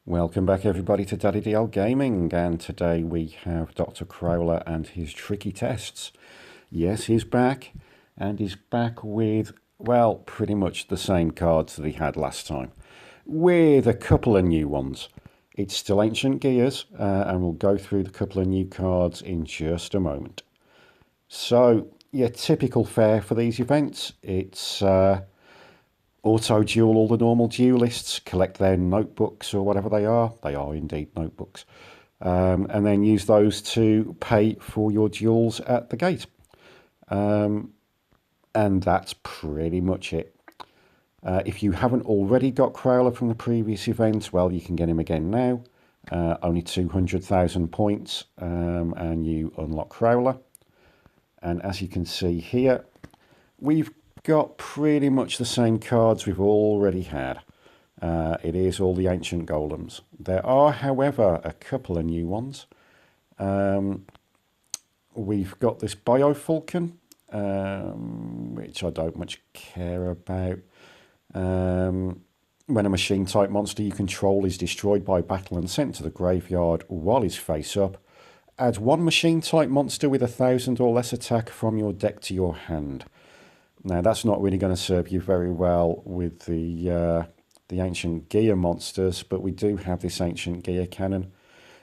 Welcome back everybody to Daddy DL Gaming, and today we have Dr. Crowler and his tricky tests. Yes, he's back, and he's back with, well, pretty much the same cards that he had last time, with a couple of new ones. It's still Ancient Gears, and we'll go through the couple of new cards in just a moment. So, your typical fare for these events, it's auto-duel all the normal duelists, collect their notebooks or whatever they are indeed notebooks, and then use those to pay for your duels at the gate. And that's pretty much it. If you haven't already got Crowler from the previous event, well, you can get him again now. Only 200,000 points, and you unlock Crowler. And as you can see here, we've got pretty much the same cards we've already had. It is all the ancient golems. There are, however, a couple of new ones. We've got this Biofalcon, which I don't much care about. When a machine type monster you control is destroyed by battle and sent to the graveyard while he's face up, add one machine type monster with 1,000 or less attack from your deck to your hand. Now, that's not really going to serve you very well with the Ancient Gear monsters, but we do have this Ancient Gear cannon.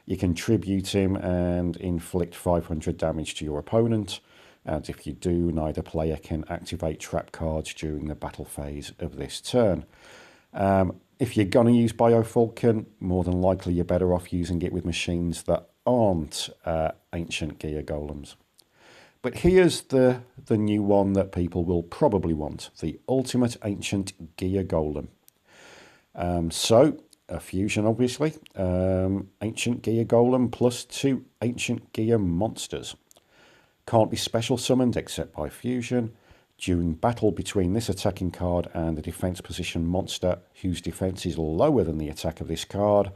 You can tribute him and inflict 500 damage to your opponent, and if you do, neither player can activate trap cards during the battle phase of this turn. If you're going to use Biofalcon, more than likely you're better off using it with machines that aren't Ancient Gear golems. But here's the new one that people will probably want, the Ultimate Ancient Gear Golem. So, a fusion obviously, Ancient Gear Golem plus 2 Ancient Gear monsters. Can't be special summoned except by fusion. During battle between this attacking card and the defense position monster whose defense is lower than the attack of this card,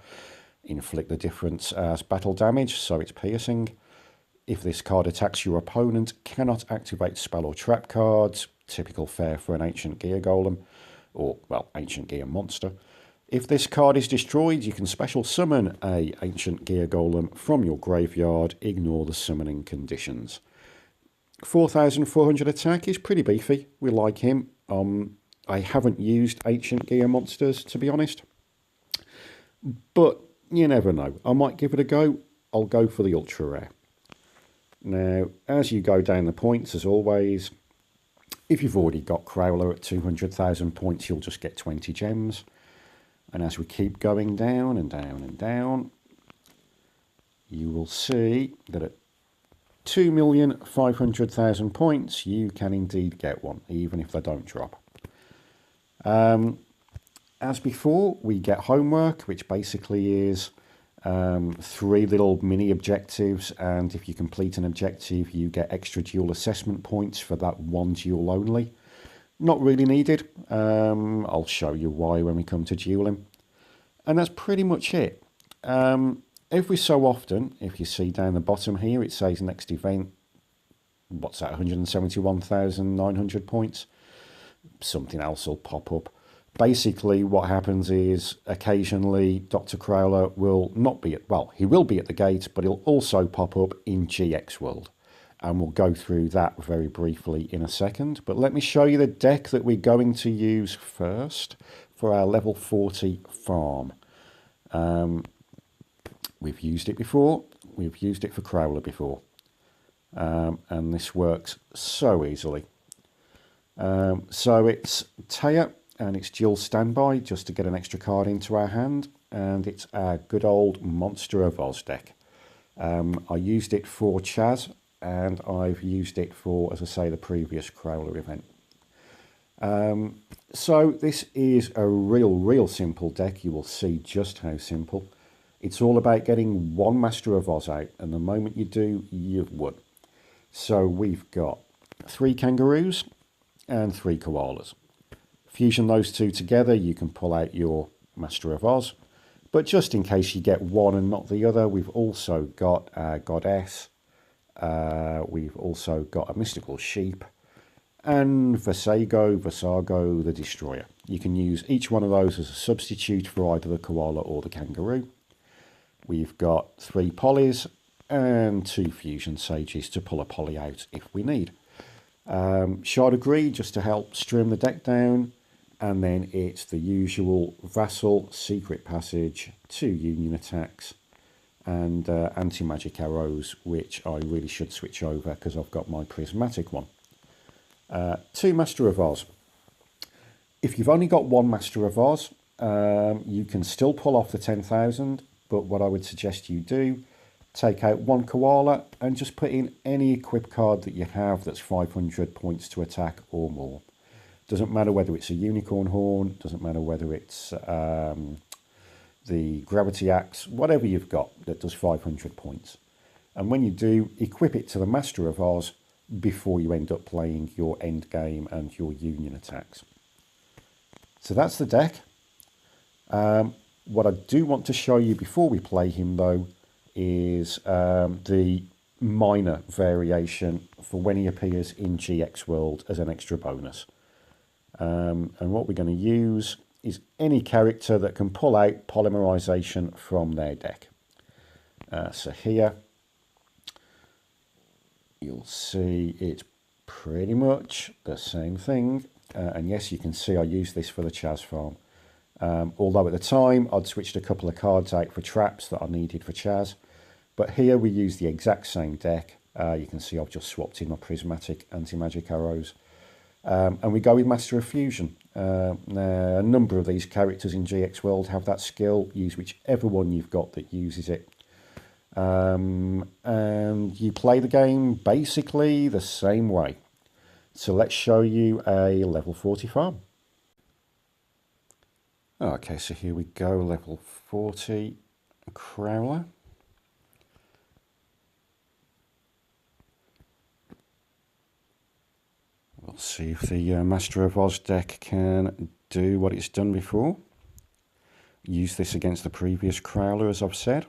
inflict the difference as battle damage, so it's piercing. If this card attacks your opponent, cannot activate spell or trap cards, typical fare for an Ancient Gear Golem, or, well, Ancient Gear monster. If this card is destroyed, you can special summon a Ancient Gear Golem from your graveyard, ignore the summoning conditions. 4,400 attack is pretty beefy, we like him. I haven't used Ancient Gear monsters, to be honest, but you never know, I might give it a go. I'll go for the ultra rare. Now, as you go down the points, as always, if you've already got Crowler at 200,000 points, you'll just get 20 gems. And as we keep going down and down and down, you will see that at 2,500,000 points, you can indeed get one, even if they don't drop. As before, we get homework, which basically is 3 little mini objectives, and if you complete an objective you get extra duel assessment points for that one duel only. Not really needed. I'll show you why when we come to dueling. And that's pretty much it. Every so often, if you see down the bottom here, it says next event, what's that, 171,900 points? Something else will pop up. Basically, what happens is occasionally Dr. Crowler will not be at, well, he will be at the gate, but he'll also pop up in GX World. And we'll go through that very briefly in a second. But let me show you the deck that we're going to use first for our level 40 farm. We've used it before. We've used it for Crowler before. And this works so easily. So it's Taya, and it's dual standby just to get an extra card into our hand, and it's our good old Monster of Oz deck. I used it for Chaz, and I've used it for, as I say, the previous Crowler event. So this is a real simple deck. You will see just how simple. It's all about getting one Master of Oz out, and the moment you do, you've won. So we've got 3 kangaroos and 3 koalas. Fusion those 2 together, you can pull out your Master of Oz. But just in case you get one and not the other, we've also got a goddess. We've also got a mystical sheep. and Visago the Destroyer. You can use each one of those as a substitute for either the Koala or the Kangaroo. We've got 3 Polys and 2 Fusion Sages to pull a Poly out if we need. Shard of Greed just to help trim the deck down, and then it's the usual Vassal, Secret Passage, 2 Union attacks, and Anti-Magic Arrows, which I really should switch over because I've got my Prismatic one. 2 Master of Oz. If you've only got 1 Master of Oz, you can still pull off the 10,000, but what I would suggest you do, take out 1 Koala and just put in any equip card that you have that's 500 points to attack or more. Doesn't matter whether it's a Unicorn Horn, doesn't matter whether it's the Gravity Axe, whatever you've got that does 500 points. And when you do, equip it to the Master of Oz before you end up playing your end game and your Union attacks. So that's the deck. What I do want to show you before we play him though is the minor variation for when he appears in GX World as an extra bonus. And what we're going to use is any character that can pull out polymerization from their deck. So here you'll see it's pretty much the same thing. And yes, you can see I used this for the Chaz farm. Although at the time I'd switched a couple of cards out for traps that I needed for Chaz. But here we use the exact same deck. You can see I've just swapped in my Prismatic Anti-Magic Arrows. And we go with Master of Fusion. Now, a number of these characters in GX World have that skill. Use whichever one you've got that uses it. And you play the game basically the same way. So let's show you a level 40 farm. Okay, so here we go, level 40 Crowler. We'll see if the Master of Oz deck can do what it's done before. Use this against the previous Crowler, as I've said.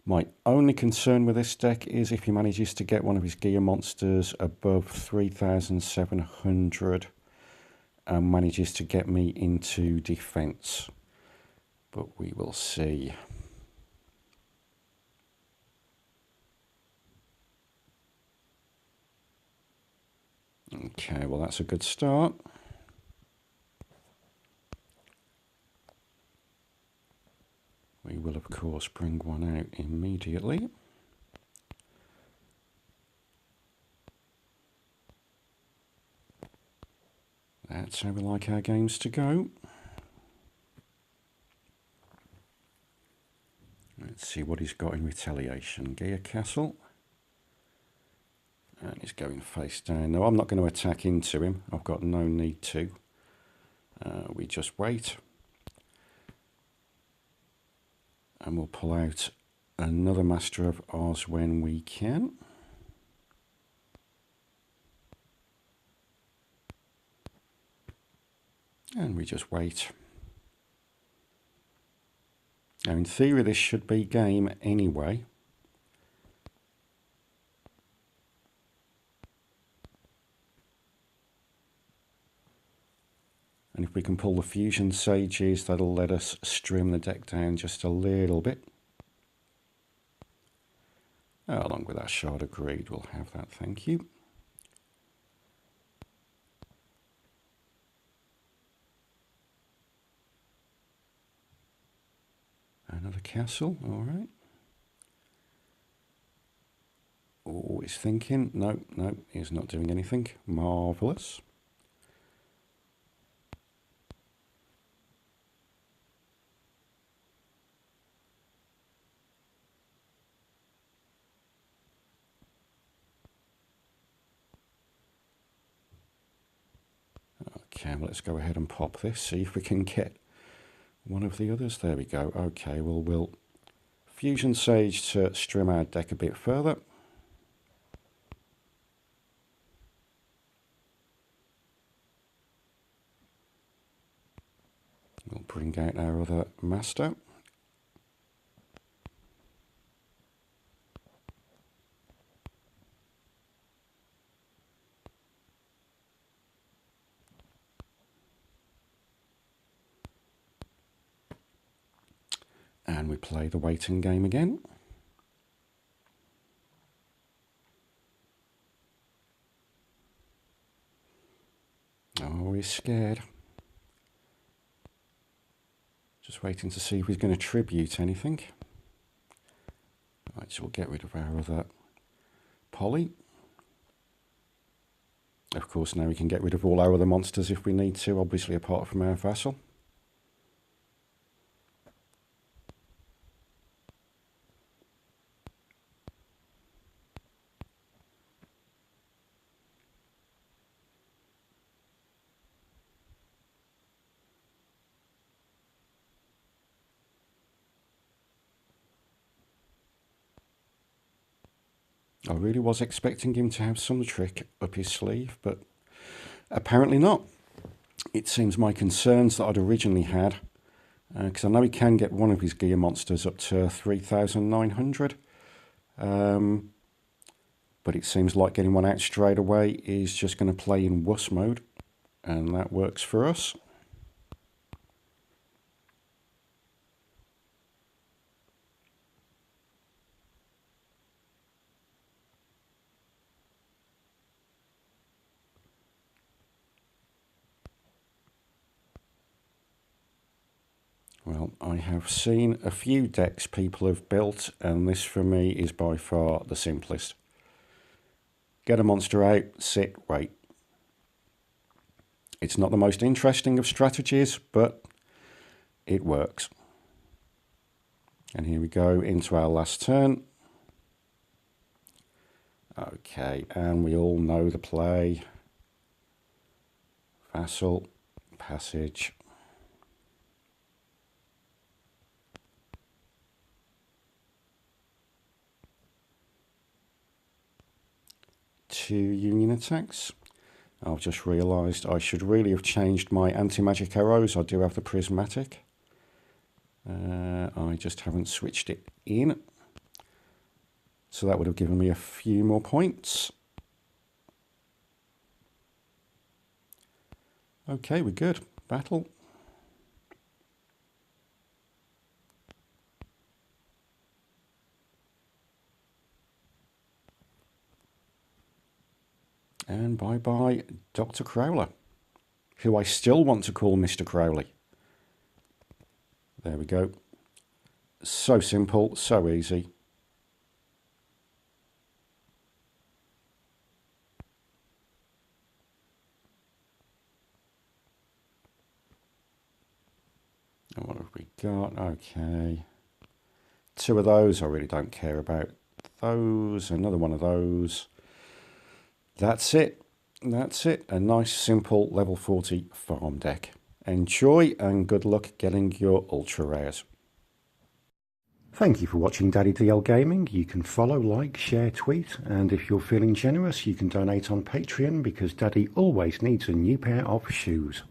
My only concern with this deck is if he manages to get one of his gear monsters above 3,700 and manages to get me into defense. But we will see. Okay, well that's a good start. We will of course bring one out immediately. That's how we like our games to go. Let's see what he's got in retaliation. Gear Castle. And he's going face down. Now I'm not going to attack into him. I've got no need to. We just wait. And we'll pull out another Master of Oz when we can. And we just wait. Now in theory this should be game anyway. And if we can pull the Fusion Sages, that'll let us trim the deck down just a little bit. Along with our Shard of Greed, we'll have that, thank you. Another castle, all right. Oh, he's thinking. No, he's not doing anything. Marvellous. Okay, well, let's go ahead and pop this, see if we can get one of the others. There we go. Okay, well, we'll Fusion Sage to trim our deck a bit further. We'll bring out our other Master. And we play the waiting game again. Oh, he's scared. Just waiting to see if he's going to tribute anything. Right, so we'll get rid of our other Polly. Of course, now we can get rid of all our other monsters if we need to, obviously apart from our vassal. I really was expecting him to have some trick up his sleeve, but apparently not. It seems my concerns that I'd originally had, because I know he can get one of his gear monsters up to 3,900, but it seems like getting one out straight away is just going to play in wuss mode, and that works for us. Well, I have seen a few decks people have built, and this for me is by far the simplest. Get a monster out, sit, wait. It's not the most interesting of strategies, but it works. And here we go into our last turn. Okay, and we all know the play. Vassal, passage. Two union attacks. I've just realised I should really have changed my anti-magic arrows. I do have the prismatic. I just haven't switched it in. So that would have given me a few more points. Okay, we're good. Battle. And bye-bye, Dr. Crowler, who I still want to call Mr. Crowley. There we go. So simple, so easy. And what have we got? Okay. Two of those. I really don't care about those. Another one of those. That's it. That's it. A nice, simple level 40 farm deck. Enjoy and good luck getting your ultra rares. Thank you for watching Daddy DL Gaming. You can follow, like, share, tweet, and if you're feeling generous, you can donate on Patreon because Daddy always needs a new pair of shoes.